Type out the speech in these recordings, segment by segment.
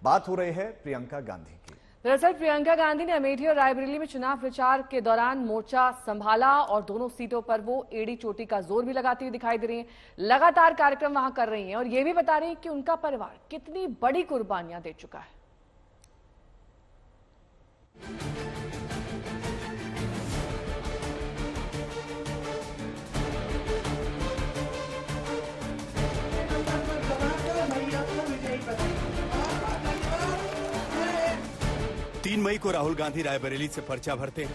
बात हो रही है प्रियंका गांधी की। दरअसल प्रियंका गांधी ने अमेठी और रायबरेली में चुनाव प्रचार के दौरान मोर्चा संभाला और दोनों सीटों पर वो एड़ी चोटी का जोर भी लगाती हुई दिखाई दे रही हैं। लगातार कार्यक्रम वहां कर रही हैं और ये भी बता रही हैं कि उनका परिवार कितनी बड़ी कुर्बानियां दे चुका है। 3 मई को राहुल गांधी रायबरेली से पर्चा भरते,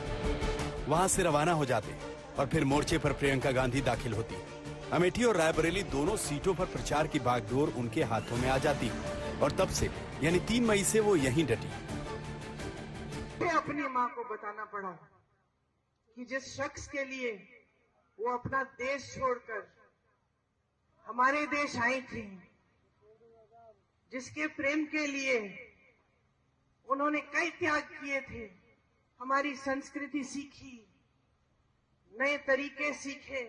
वहां से रवाना हो जाते और फिर मोर्चे पर प्रियंका गांधी दाखिल होती। अमेठी और रायबरेली दोनों सीटों पर प्रचार की बागडोर उनके हाथों में आ जाती और तब से यानी 3 मई से वो यहीं डटी। अपनी माँ को बताना पड़ा कि जिस शख्स के लिए वो अपना देश छोड़कर हमारे देश आई थी, जिसके प्रेम के लिए उन्होंने कई त्याग किए थे, हमारी संस्कृति सीखी, नए तरीके सीखे,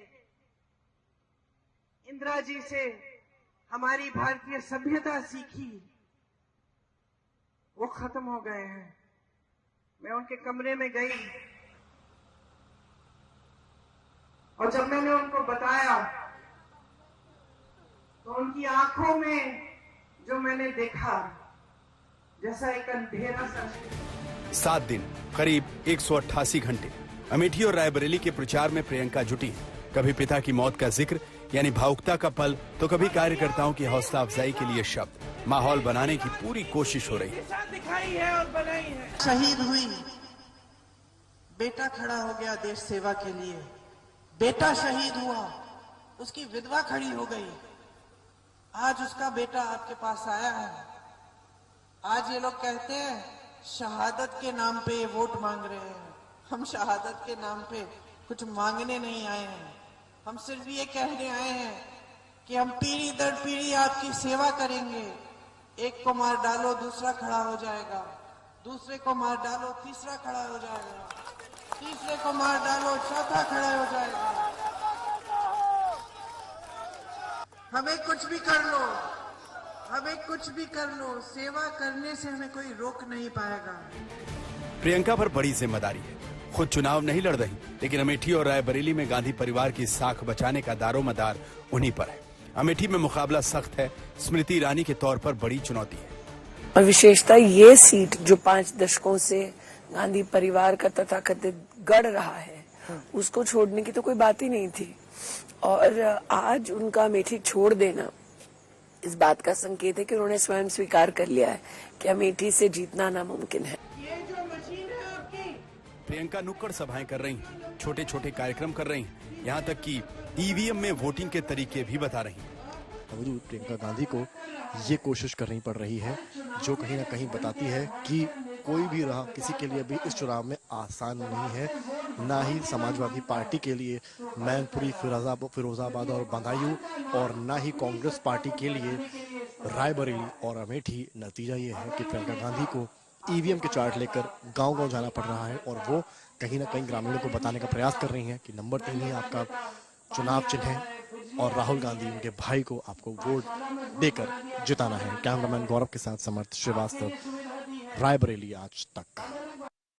इंदिरा जी से हमारी भारतीय सभ्यता सीखी, वो खत्म हो गए हैं। मैं उनके कमरे में गई और जब मैंने उनको बताया तो उनकी आंखों में जो मैंने देखा, जैसा एक अंधेरा सा। 7 दिन करीब 188 घंटे अमेठी और रायबरेली के प्रचार में प्रियंका जुटी। कभी पिता की मौत का जिक्र यानी भावुकता का पल, तो कभी कार्यकर्ताओं की हौसला अफजाई के लिए शब्द। माहौल बनाने की पूरी कोशिश हो रही है। दिखाई है और बनाई है। शहीद हुई, बेटा खड़ा हो गया देश सेवा के लिए, बेटा शहीद हुआ, उसकी विधवा खड़ी हो गई, आज उसका बेटा आपके पास आया है। आज ये लोग कहते हैं शहादत के नाम पे ये वोट मांग रहे हैं। हम शहादत के नाम पे कुछ मांगने नहीं आए हैं, हम सिर्फ ये कहने आए हैं कि हम पीढ़ी दर पीढ़ी आपकी सेवा करेंगे। एक को मार डालो दूसरा खड़ा हो जाएगा, दूसरे को मार डालो तीसरा खड़ा हो जाएगा, तीसरे को मार डालो चौथा खड़ा हो जाएगा। हमें कुछ भी कर लो, हमें कुछ भी कर लो, सेवा करने से हमें कोई रोक नहीं पाएगा। प्रियंका पर बड़ी जिम्मेदारी है। खुद चुनाव नहीं लड़ रही, लेकिन अमेठी और रायबरेली में गांधी परिवार की साख बचाने का दारोमदार उन्हीं पर है। अमेठी में मुकाबला सख्त है, स्मृति ईरानी के तौर पर बड़ी चुनौती है। और विशेषता ये सीट जो 5 दशकों से गांधी परिवार का तथाकथित गढ़ रहा है, उसको छोड़ने की तो कोई बात ही नहीं थी। और आज उनका अमेठी छोड़ देना इस बात का संकेत है कि उन्होंने स्वयं स्वीकार कर लिया है कि अमेठी से जीतना नामुमकिन है। ये जो मशीन है आपकी। प्रियंका नुक्कड़ सभाएं कर रही, छोटे छोटे कार्यक्रम कर रही, यहाँ तक कि ईवीएम में वोटिंग के तरीके भी बता रही। प्रियंका गांधी को ये कोशिश करनी पड़ रही है जो कहीं ना कहीं बताती है कि कोई भी राह किसी के लिए भी इस चुनाव में आसान नहीं है। ना ही समाजवादी पार्टी के लिए मैनपुरी, फिरोजाबाद और बदायूं, और ना ही कांग्रेस पार्टी के लिए रायबरेली और अमेठी। नतीजा ये है कि प्रियंका गांधी को ईवीएम के चार्ट लेकर गांव-गांव जाना पड़ रहा है और वो कहीं ना कहीं ग्रामीणों को बताने का प्रयास कर रही हैं कि नंबर 3 ही आपका चुनाव चिन्ह है और राहुल गांधी उनके भाई को आपको वोट देकर जिताना है। कैमरामैन गौरव के साथ समर्थ श्रीवास्तव, रायबरेली आज तक।